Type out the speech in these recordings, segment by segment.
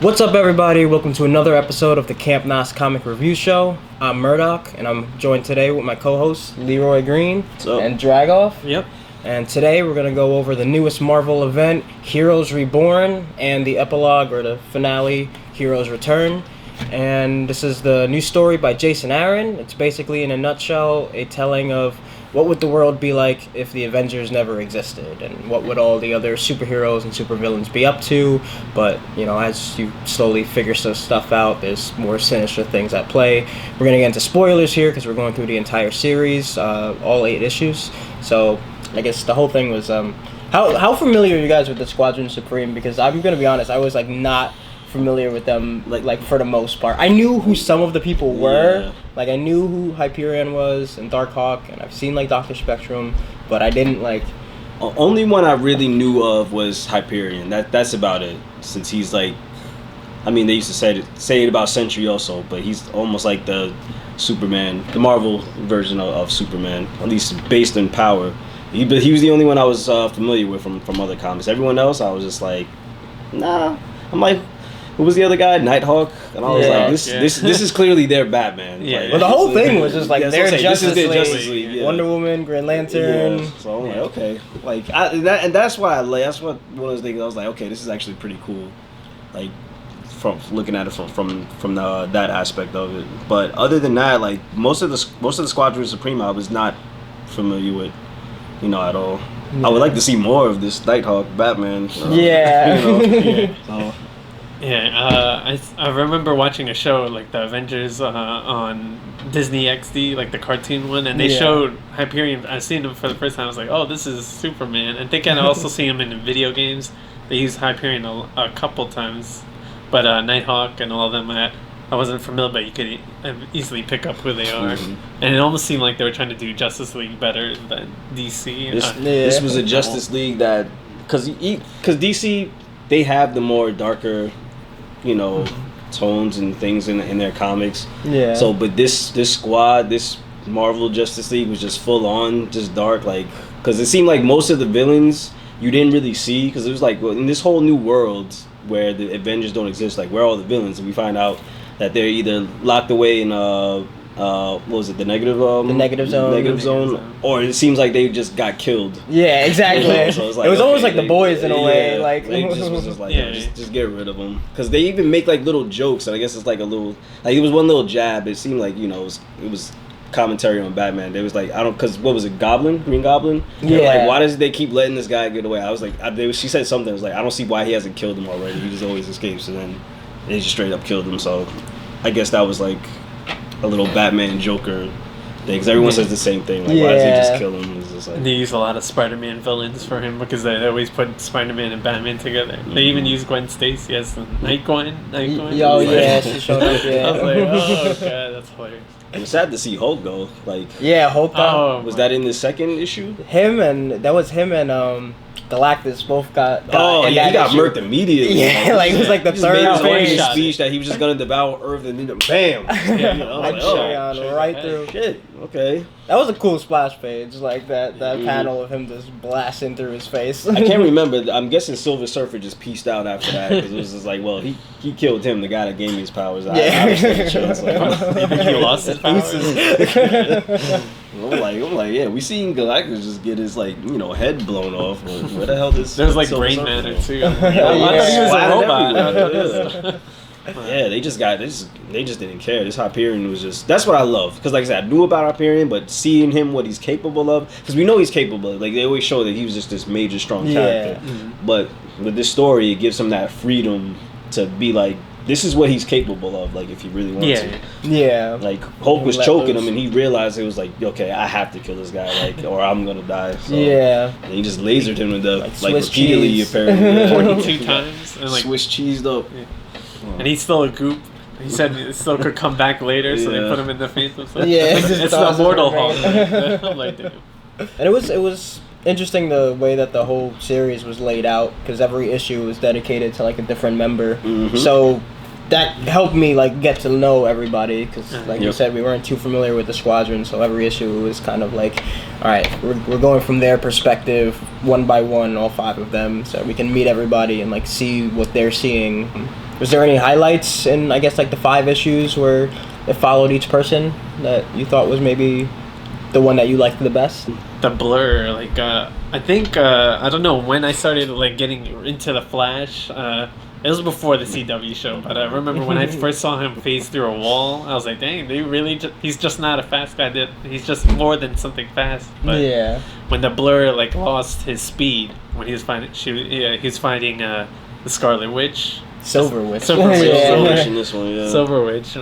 What's up, everybody? Welcome to another episode of the Camp Nos Comic Review Show. I'm Murdock, and I'm joined today with my co-hosts Leeroy Green and Dragolf. Yep. And today we're going to go over the newest Marvel event, Heroes Reborn, and the epilogue or the finale, Heroes Return. And this is the new story by Jason Aaron. It's basically, in a nutshell, a telling of what would the world be like if the Avengers never existed, and what would all the other superheroes and supervillains be up to. But, you know, as you slowly figure some stuff out, there's more sinister things at play. We're going to get into spoilers here because we're going through the entire series, all 8 issues. So I guess the whole thing was, how familiar are you guys with the Squadron Supreme? Because I'm going to be honest, I was like not familiar with them, like for the most part. I knew who some of the people were. Yeah. Like I knew who Hyperion was and Darkhawk, and I've seen like Dr. Spectrum, but I didn't like. Only one I really knew of was Hyperion. That's about it. Since he's like, I mean, they used to say it about Sentry also, but he's almost like the Superman, the Marvel version of Superman, at least based in power. He was the only one I was familiar with from other comics. Everyone else, I was just like, nah. I'm like, who was the other guy? Nighthawk? And I was like, this is clearly their Batman. Yeah. Like, well, the whole thing was just like their Justice Justice League. Yeah. Wonder Woman, Green Lantern. Yeah. So I'm like, okay. Like, that's why that's what one of those things I was like, okay, this is actually pretty cool. Like, from looking at it from that aspect of it. But other than that, like most of the Squadron Supreme I was not familiar with, at all. Yeah. I would like to see more of this Nighthawk Batman. Yeah. I remember watching a show like the Avengers on Disney XD, like the cartoon one, and they showed Hyperion. I seen him for the first time. I was like, oh, this is Superman. And I think I also see him in video games. They use Hyperion a couple times, but Nighthawk and all of them, I wasn't familiar, but you could easily pick up who they are. Mm-hmm. And it almost seemed like they were trying to do Justice League better than DC. This was a Justice League that, because DC, they have the more darker, tones and things in their comics. Yeah. So, but this squad, this Marvel Justice League was just full on, just dark, like, because it seemed like most of the villains you didn't really see, because it was like, in this whole new world where the Avengers don't exist, like, where are all the villains? And we find out that they're either locked away in what was it, the negative zone, or it seems like they just got killed. Yeah, exactly. So it was almost like the boys in a way. Like they was just like, just get rid of them, because they even make like little jokes, and I guess it's like a little, like it was one little jab. It seemed like it was commentary on Batman. They was like, because what was it, Green Goblin? Yeah. Like, why does they keep letting this guy get away? I was like, she said something. I was like, I don't see why he hasn't killed him already. He just always escapes, and then they just straight up killed him. So I guess that was like a little Batman Joker thing, because everyone says the same thing. Like, why does he just kill him? It's just like, they use a lot of Spider-Man villains for him, because they always put Spider-Man and Batman together. Mm-hmm. They even use Gwen Stacy as the Night Gwen. Oh yeah, she showed up. Yeah. I was like, oh god, that's hilarious. It was sad to see Hulk go. Like, Hulk. Was that in the second issue? Him and Galactus both got he got murked immediately. Yeah, like it was like the third phase speech that he was just gonna devour Earth, and then bam, right through. Shit. Okay. That was a cool splash page, like that panel of him just blasting through his face. I can't remember. I'm guessing Silver Surfer just pieced out after that, because it was just like, well, he killed him, the guy that gave me his powers. Yeah. You think he lost his powers? I'm like, yeah, we seen Galactus just get his head blown off. Where the hell this? There's like brain matter too. I thought he was a robot. Yeah, they just didn't care. This Hyperion was just, that's what I love, because like I said, I knew about Hyperion, but seeing him, what he's capable of, because we know he's capable of, like they always show that he was just this major strong character. Mm-hmm. But with this story, it gives him that freedom to be like, this is what he's capable of, like if he really wants to. Yeah. Like Hulk was choking him, and he realized it was like, okay, I have to kill this guy, like, or I'm gonna die. So, and he just lasered him to death, like repeatedly, cheese. Apparently. 42 times, and like Swiss cheesed up. Yeah. And he's still a goop. He said it still could come back later, so they put him in the face. It's the immortal Hulk. I'm like, dude. And it was interesting the way that the whole series was laid out, because every issue was dedicated to like a different member. Mm-hmm. So that helped me like get to know everybody, because like you said, we weren't too familiar with the Squadron, so every issue was kind of like, all right, we're going from their perspective one by one, all 5 of them, so we can meet everybody and like see what they're seeing. Was there any highlights in, I guess, like the 5 issues where it followed each person that you thought was maybe the one that you liked the best? The Blur, like, I think, I don't know when I started, like, getting into the Flash. It was before the CW show, but I remember when I first saw him phase through a wall, I was like, dang, they really he's just not a fast guy. He's just more than something fast. But yeah. When the Blur, like, lost his speed, when he was fighting, he was fighting the Scarlet Witch. Silver Witch. Silver Witch. Yeah. Silver Witch in this one, yeah. Silver Witch.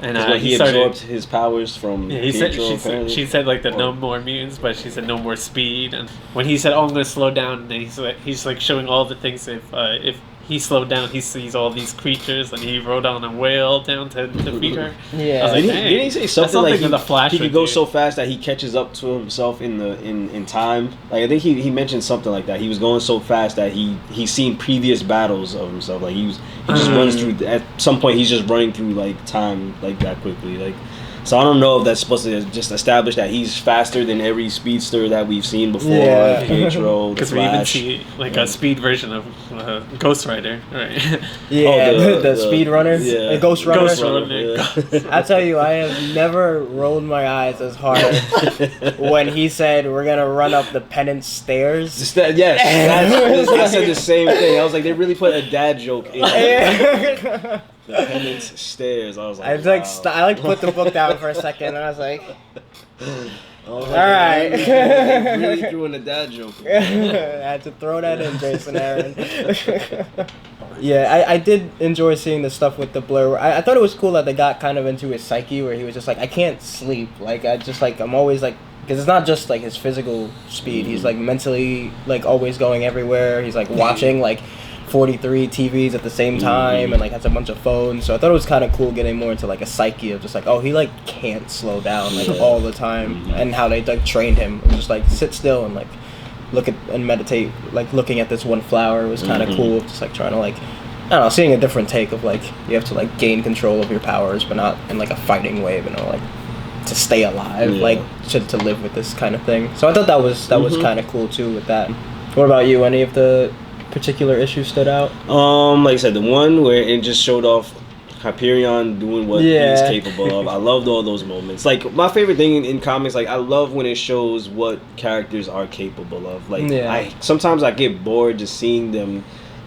And he absorbed his powers from Pietro, she said like the no more mutants, but she said no more speed. And when he said, "Oh, I'm gonna slow down," and he's like showing all the things. If he slowed down, he sees all these creatures, and he rode on a whale down to defeat her. Yeah. I was like, didn't he say something like the Flash he could go so fast that he catches up to himself in time? Like I think he mentioned something like that. He was going so fast that he's seen previous battles of himself. Like he just runs through. At some point, he's just running through like time like that quickly. Like. So I don't know if that's supposed to just establish that he's faster than every speedster that we've seen before. Yeah. Pietro, because we even see like a speed version of Ghost Rider, right? Yeah, the speed runner, yeah. Ghost Runner. Ghost Runner. Yeah. I tell you, I have never rolled my eyes as hard when he said we're gonna run up the penance stairs. Yes, I said the same thing. I was like, they really put a dad joke in there. The penance stairs. I was like, I was like, I put the book down for a second, and I was like, all right. Really threw in a dad joke. I had to throw that in, Jason Aaron. Yeah, I did enjoy seeing the stuff with the Blur. I thought it was cool that they got kind of into his psyche, where he was just like, I can't sleep. Like, I'm always like, because it's not just like his physical speed. He's like mentally like always going everywhere. He's like watching like 43 TVs at the same time and like has a bunch of phones. So I thought it was kind of cool getting more into like a psyche of just like, oh, he like can't slow down like all the time, and how they like trained him and just like sit still and like look at and meditate, like looking at this one flower was kind of cool. Just like trying to like, I don't know, seeing a different take of like you have to like gain control of your powers, but not in like a fighting way, but like to stay alive, like to live with this kind of thing. So I thought that was kind of cool too with that. What about you? Any of the particular issues stood out? Like I said, the one where it just showed off Hyperion doing what he's capable of. I loved all those moments. Like my favorite thing in comics, like I love when it shows what characters are capable of. Like sometimes I get bored just seeing them,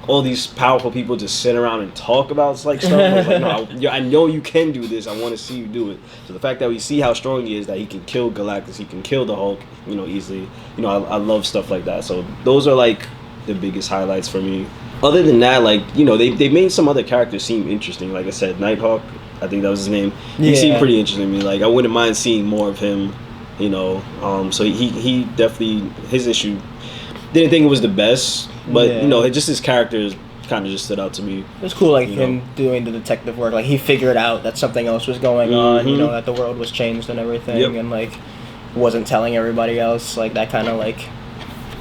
all these powerful people just sit around and talk about like stuff. I was like, no, I know you can do this. I want to see you do it. So the fact that we see how strong he is, that he can kill Galactus, he can kill the Hulk, easily. I love stuff like that. So those are like the biggest highlights for me. Other than that, like, they made some other characters seem interesting. Like I said, Nighthawk, I think that was his name. He seemed pretty interesting to me. Like I wouldn't mind seeing more of him, so he definitely, his issue, didn't think it was the best, but just his characters kind of just stood out to me. It was cool, like him doing the detective work. Like he figured out that something else was going on, that the world was changed and everything, and like wasn't telling everybody else. Like that kind of like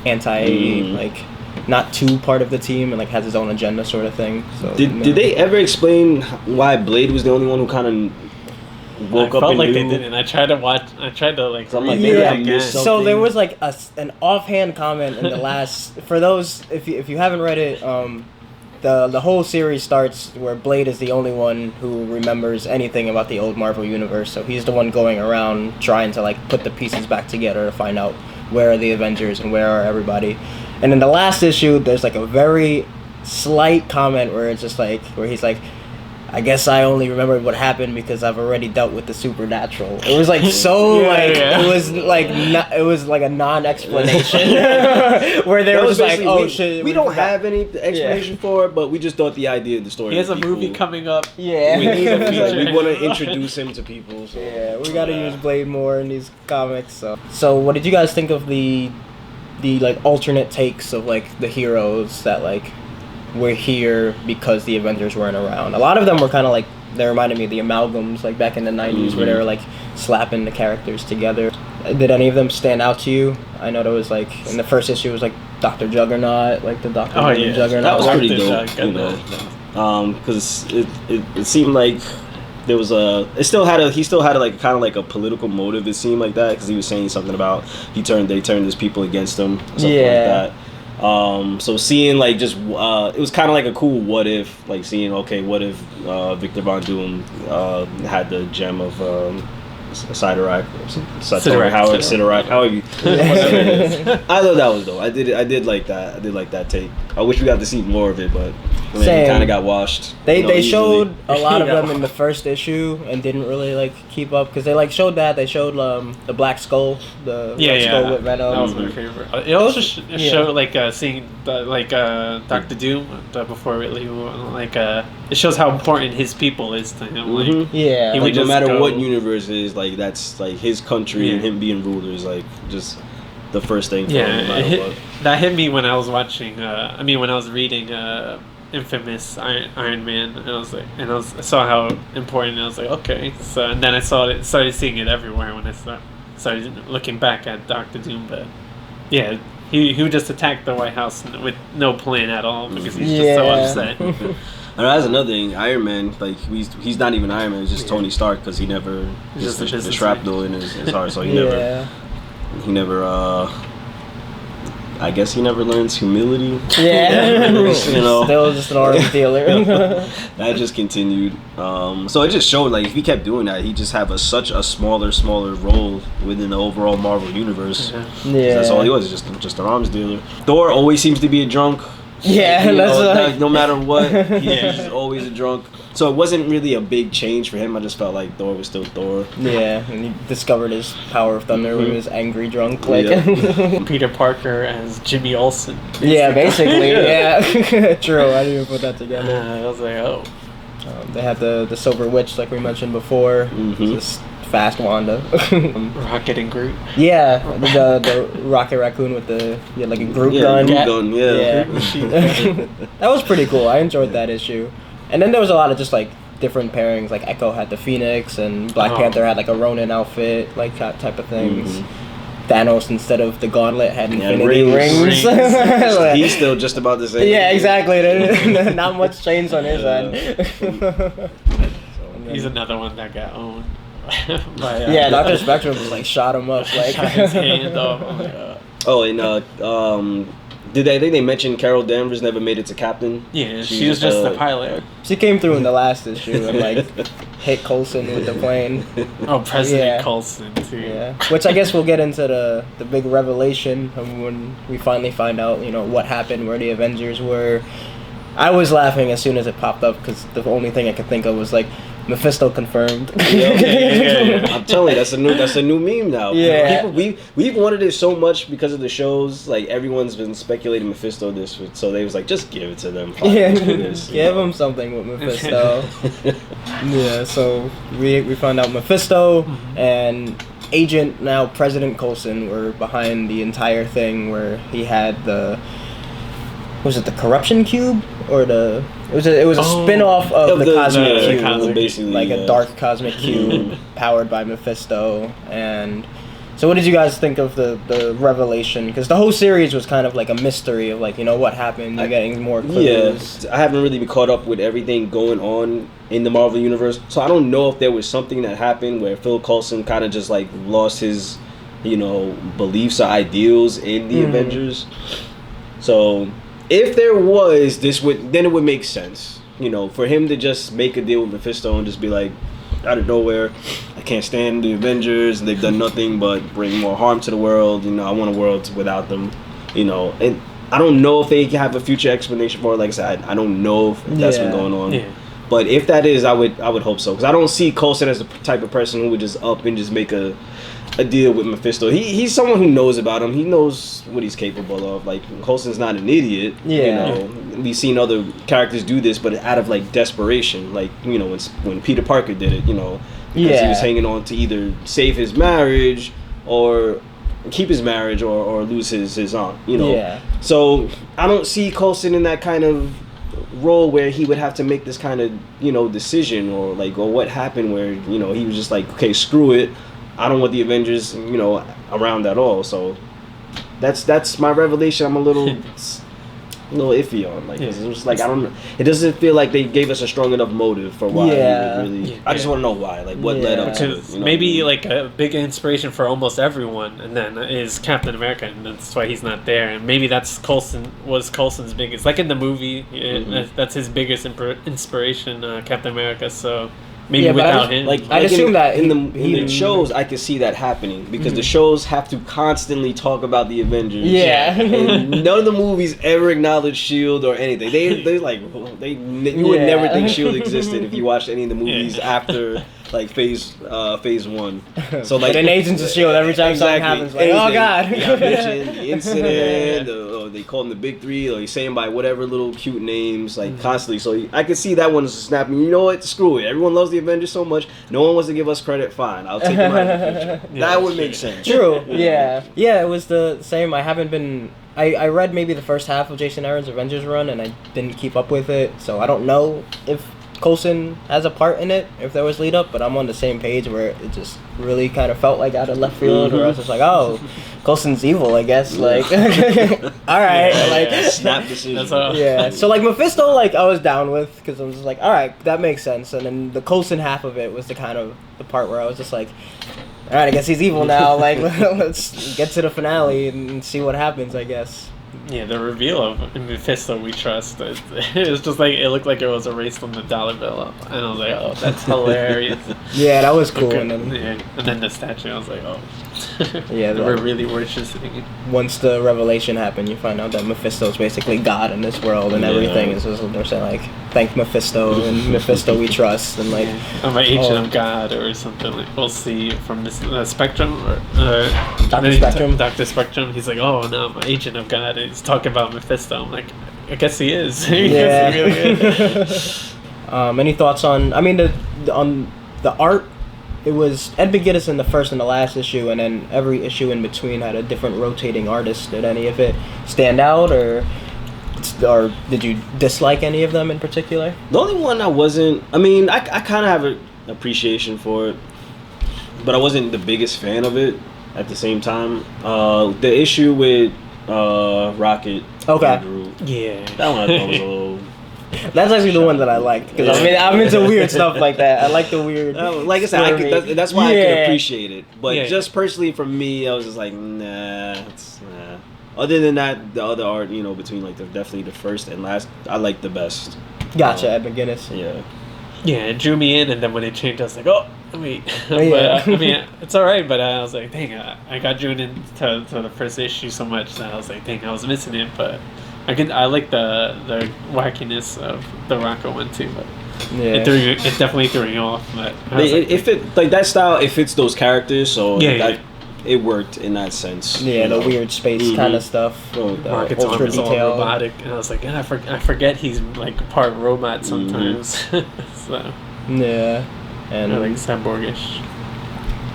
like not too part of the team and like has his own agenda sort of thing. So did they ever explain why Blade was the only one who kind of woke up and like knew? They didn't. I tried to like. So I'm like, maybe I missed something. So there was like an offhand comment in the last. For those, if you haven't read it, the whole series starts where Blade is the only one who remembers anything about the old Marvel universe. So he's the one going around trying to like put the pieces back together to find out where are the Avengers and where are everybody. And in the last issue, there's like a very slight comment where it's just like, where he's like, I guess I only remembered what happened because I've already dealt with the supernatural. It was like so it was like it was like a non-explanation where they were just like, oh shit, we don't have any explanation for it, but we just thought the idea of the story. He has a movie cool. coming up. Yeah, we need a feature. We want to introduce him to people. So. Yeah, we got to use Blade more in these comics. So what did you guys think of the like alternate takes of like the heroes that like were here because the Avengers weren't around? A lot of them were kind of like, they reminded me of the amalgams like back in the 90s where they were like slapping the characters together. Did any of them stand out to you? I know there was like in the first issue it was like Dr. Juggernaut, like the Dr. Juggernaut. That was pretty dope, because it seemed like there was he still had like kind of like a political motive. It seemed like that because he was saying something about they turned his people against him, something like that. So seeing like just it was kind of like a cool what if, like seeing what if Victor Von Doom had the gem of Sidorak, however you. I thought that was dope. I did like that. I did like that take. I wish we got to see more of it, but it kind of got washed. They showed a lot of them in the first issue and didn't really like keep up because they like showed that they showed the Black Skull, the Black Skull with Venom. That was my favorite. It also showed like seeing Dr. Doom before we leave. Like it shows how important his people is to him. Like, he would no matter what universe it is, like that's like his country and him being ruler is like just the first thing. For him, that hit me when I was watching. When I was reading Infamous Iron Man, and I saw how important. And I was like, okay. So and then I started seeing it everywhere when I started looking back at Doctor Doom. But yeah, he would just attack the White House with no plan at all because he's just so upset. And that's another thing. Iron Man, like he's not even Iron Man. It's just Tony Stark because he never just the shrapnel in his heart, so he never. I guess he never learns humility. Yeah, still just an arms dealer. That just continued. So it just showed like if he kept doing that, he just have such a smaller role within the overall Marvel universe. Yeah, that's all he was, just an arms dealer. Thor always seems to be a drunk. Yeah, no matter what, he's always a drunk. So it wasn't really a big change for him. I just felt like Thor was still Thor. Yeah, and he discovered his power of thunder when he was angry drunk. Peter Parker as Jimmy Olsen. Basically. Yeah, basically. Yeah, true. I didn't even put that together. I was like, oh. They had the Silver Witch, like we mentioned before. Just fast Wanda. Rocket and Groot. Yeah, the Rocket Raccoon with the like a Groot gun. That was pretty cool. I enjoyed that issue. And then there was a lot of just like different pairings. Like Echo had the Phoenix, and Black Panther had like a Ronin outfit, like that type of things. Thanos, instead of the gauntlet, had infinity rings. He's still just about the same. Yeah, exactly. Not much changed on his end. He's another one that got owned. Dr. Spectrum just like shot him up, like shot his hand off. I think they mentioned Carol Danvers never made it to captain? Yeah, she was just the pilot. She came through in the last issue and like hit Coulson with the plane. Oh, President Coulson too. Yeah, which I guess we'll get into the big revelation of when we finally find out, what happened, where the Avengers were. I was laughing as soon as it popped up because the only thing I could think of was like Mephisto confirmed. I'm telling you, that's a new meme now. Yeah, we've wanted it so much because of the shows. Like everyone's been speculating Mephisto so they was like, just give it to them. Give them something with Mephisto. So we found out Mephisto and Agent, now President Coulson, were behind the entire thing where he had was it the corruption cube or it was a spin-off of the cosmic cube, basically, like a dark cosmic cube powered by Mephisto. And so what did you guys think of the revelation? Because the whole series was kind of like a mystery of like, what happened. You're getting more clues. I haven't really been caught up with everything going on in the Marvel universe, so I don't know if there was something that happened where Phil Coulson kind of just like lost his beliefs or ideals in the Avengers. So if there was, then it would make sense, for him to just make a deal with Mephisto and just be like, out of nowhere, I can't stand the Avengers, and they've done nothing but bring more harm to the world. I want a world without them, And I don't know if they have a future explanation for it. Like I said, I don't know if that's been going on. Yeah. But if that is, I would hope so, because I don't see Coulson as the type of person who would just up and just make a deal with Mephisto. He's someone who knows about him. He knows what he's capable of. Like, Coulson's not an idiot. We've seen other characters do this, but out of like desperation. Like, when Peter Parker did it, because he was hanging on to either save his marriage or keep his marriage or lose his aunt. So I don't see Coulson in that kind of role where he would have to make this kind of decision or what happened where he was just like, okay, screw it, I don't want the Avengers, around at all. So that's my revelation. I'm a little a little iffy on. Like, 'cause it was like, I don't know. It doesn't feel like they gave us a strong enough motive for why. Yeah. I just want to know why. Like, what led up to it. Because maybe like a big inspiration for almost everyone, and then is Captain America, and that's why he's not there. And maybe that's Coulson's biggest. Like in the movie, that's his biggest inspiration, Captain America. So. Maybe without him. I'd assume that in the shows, I could see that happening because the shows have to constantly talk about the Avengers. Yeah, and none of the movies ever acknowledge Shield or anything. You would never think Shield existed if you watched any of the movies after like phase 1. So like, but in Agents of Shield, every time something happens, like, oh god, the incident, or they call them the big three, or you say them by whatever little cute names, like constantly. So I can see that one is snapping. You know what? Screw it. Everyone loves the Avengers so much. No one wants to give us credit. Fine, I'll take them out of the future. That would make sense. True. Yeah. It was the same. I haven't been. I read maybe the first half of Jason Aaron's Avengers run, and I didn't keep up with it, so I don't know if Coulson has a part in it, if there was lead up, but I'm on the same page where it just really kind of felt like out of left field, where I was just like, oh, Coulson's evil, I guess. Like, all right, snap decision. So like Mephisto, like I was down with because I was just like, all right, that makes sense. And then the Coulson half of it was the part where I was just like, all right, I guess he's evil now. Like, let's get to the finale and see what happens, I guess. Yeah, the reveal of Mephisto We Trust, it was just like, it looked like it was erased on the dollar bill. And I was like, oh, that's hilarious. Yeah, that was cool. Okay. And then the statue, I was like, oh. Yeah, we're really worshiping it. Once the revelation happened, you find out that Mephisto's basically God in this world, and everything is just, they're saying like, thank Mephisto, and Mephisto we trust, and like, I'm an agent of God or something. Like, we'll see from this Spectrum or Dr. Spectrum. He's like, oh no, I'm an agent of God. And he's talking about Mephisto. I'm like, I guess he is. Yeah. He really is. Any thoughts on? I mean, on the art. It was Ed McGuinness in the first and the last issue, and then every issue in between had a different rotating artist. Did any of it stand out, or did you dislike any of them in particular? The only one I wasn't. I mean, I kind of have an appreciation for it, but I wasn't the biggest fan of it at the same time. The issue with Rocket. Okay. Yeah. That one I thought was a little. That's actually the one that I liked because I'm into weird stuff like that. I like the weird. Like I said, that's why I can appreciate it. But just personally for me, I was just like, nah. Other than that, the other art, between like definitely the first and last, I like the best. Gotcha, Ed McGuinness. Yeah. Yeah, it drew me in, and then when it changed, I was like, oh, wait. But, I mean, it's all right, but I was like, dang, I got drawn into the first issue so much that I was like, dang, I was missing it, but. I like the wackiness of the Rocco one too, but it definitely threw me off. But that style, it fits those characters, so it worked in that sense. Yeah, the weird space kind of stuff. Rocket's arm is all robotic, and I was like, I forget he's like part robot sometimes. So and like cyborgish.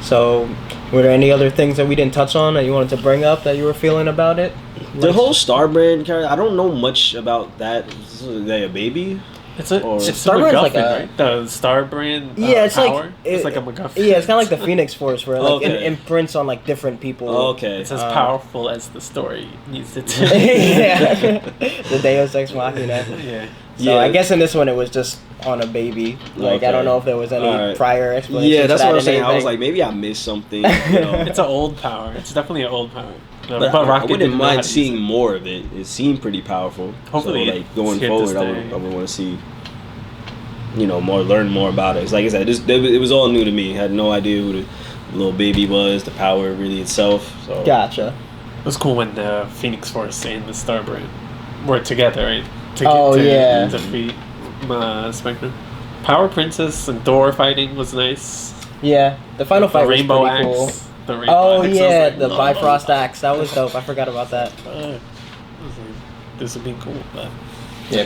So, were there any other things that we didn't touch on that you wanted to bring up that you were feeling about it? The whole Starbrand character, I don't know much about that. Is they a baby? It's a MacGuffin, like right? The Starbrand it's power? Like it's like a MacGuffin. Yeah, it's kind of like the Phoenix Force, where like it imprints on like different people. It's as powerful as the story needs it to. The Deus Ex Machina. Yeah. So I guess in this one it was just on a baby. Like I don't know if there was any prior explanation. Yeah, that's what I was saying. I was like, maybe I missed something. It's an old power. It's definitely an old power. But Rocket I wouldn't mind seeing more of it. It seemed pretty powerful. Hopefully, so, like going forward, I would want to see, learn more about it. It's like I said, it was all new to me. I had no idea who the little baby was, the power really itself. So. Gotcha. It was cool when the Phoenix Force and the Starbrand were together, right? To defeat Spectrum. Power Princess and Thor fighting was nice. Yeah, the final fight was Rainbow pretty cool. Axe. The Bifrost axe. That was dope. I forgot about that. This would be cool. But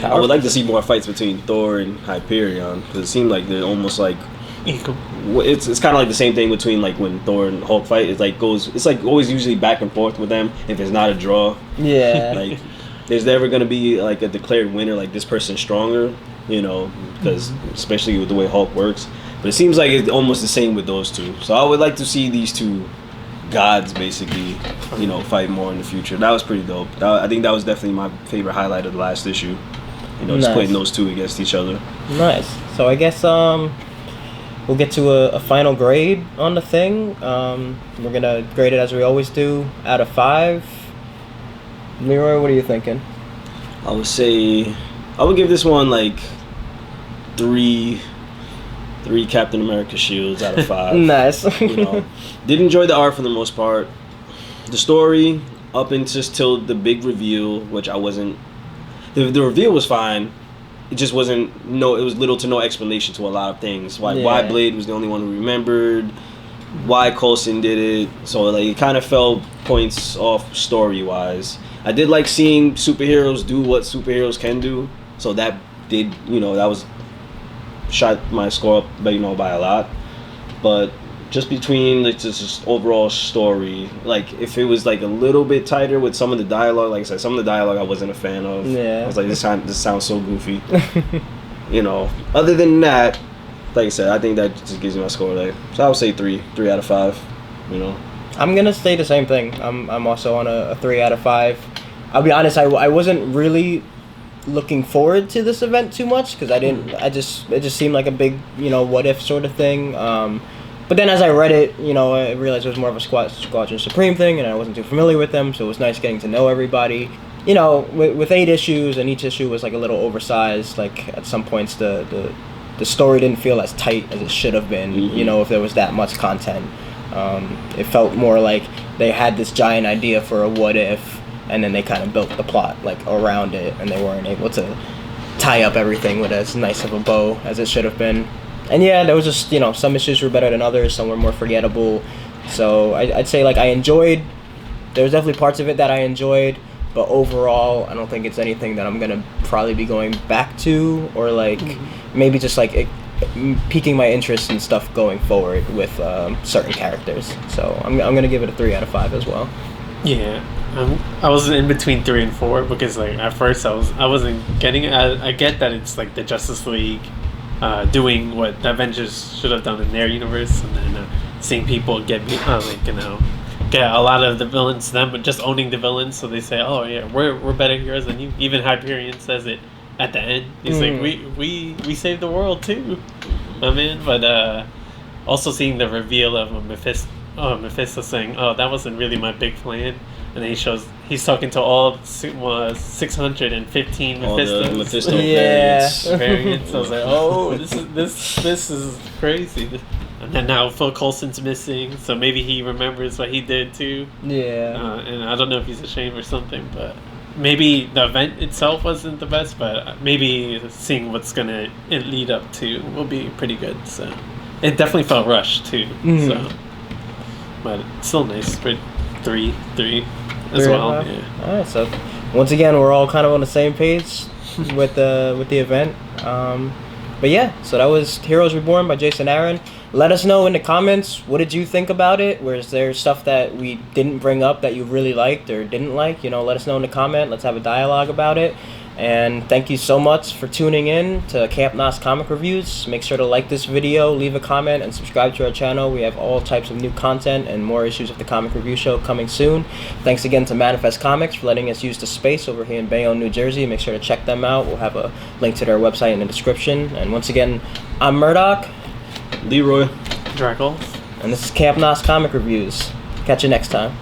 I would like to see more fights between Thor and Hyperion because it seemed like they're almost like equal. It's kind of like the same thing between like when Thor and Hulk fight. It's like always usually back and forth with them. If it's not a draw, like there's never gonna be like a declared winner. Like this person's stronger, because especially with the way Hulk works. But it seems like it's almost the same with those two. So I would like to see these two gods basically, fight more in the future. That was pretty dope. I think that was definitely my favorite highlight of the last issue. Just putting those two against each other. Nice. So I guess we'll get to a final grade on the thing. We're gonna grade it as we always do, out of 5. Leeroy, what are you thinking? I would give this one like 3 Captain America shields out of 5. Nice. Did enjoy the art for the most part. The story up until the big reveal, which I wasn't. The reveal was fine. It just wasn't. It was little to no explanation to a lot of things. Why Blade was the only one who remembered. Why Coulson did it. So it kind of fell points off story wise. I did like seeing superheroes do what superheroes can do. So that did that was shot my score up by a lot. But just between just overall story, if it was a little bit tighter with some of the dialogue, like I said, some of the dialogue I wasn't a fan of. Yeah. I was like, this sounds so goofy. Other than that, like I said, I think that just gives me my score. So I would say 3 out of 5. I'm gonna say the same thing. I'm also on a 3 out of 5. I'll be honest, I wasn't really looking forward to this event too much because it just seemed like a big what if sort of thing. But then as I read it, I realized it was more of a Squadron Supreme thing, and I wasn't too familiar with them, so it was nice getting to know everybody. With 8 issues, and each issue was a little oversized. At some points, the story didn't feel as tight as it should have been. If there was that much content, it felt more like they had this giant idea for a what if, and then they kind of built the plot around it, and they weren't able to tie up everything with as nice of a bow as it should have been. And yeah, there was just, some issues were better than others, some were more forgettable. So I'd say I enjoyed, there was definitely parts of it that I enjoyed, but overall I don't think it's anything that I'm gonna probably be going back to, or maybe just piquing my interest in stuff going forward with certain characters. So I'm gonna give it a 3 out of 5 as well. Yeah, I was in between 3 and 4 because at first I wasn't getting it. I get that it's the Justice League doing what the Avengers should have done in their universe, and then seeing people get a lot of the villains, them just owning the villains, so they say, oh yeah, we're better heroes than you. Even Hyperion says it at the end. He's like, we saved the world too, my man. But also seeing the reveal of Mephisto saying, oh, that wasn't really my big plan. And then he's talking to all 615 Mephisto variants. I was like, oh, this is crazy. And then now Phil Coulson's missing, so maybe he remembers what he did too. Yeah. And I don't know if he's ashamed or something, but maybe the event itself wasn't the best, but maybe seeing what's gonna lead up to will be pretty good. So it definitely felt rushed too. So, but it's still nice for 3 as well. Yeah. All right. So once again, we're all kind of on the same page with the event. But yeah, so that was Heroes Reborn by Jason Aaron. Let us know in the comments, what did you think about it? Was there stuff that we didn't bring up that you really liked or didn't like? Let us know in the comment. Let's have a dialogue about it. And thank you so much for tuning in to Camp Nos Comic Reviews. Make sure to like this video, leave a comment, and subscribe to our channel. We have all types of new content and more issues of the Comic Review Show coming soon. Thanks again to Manifest Comics for letting us use the space over here in Bayonne, New Jersey. Make sure to check them out. We'll have a link to their website in the description. And once again, I'm Murdock. Leeroy. Dragolf. And this is Camp Nos Comic Reviews. Catch you next time.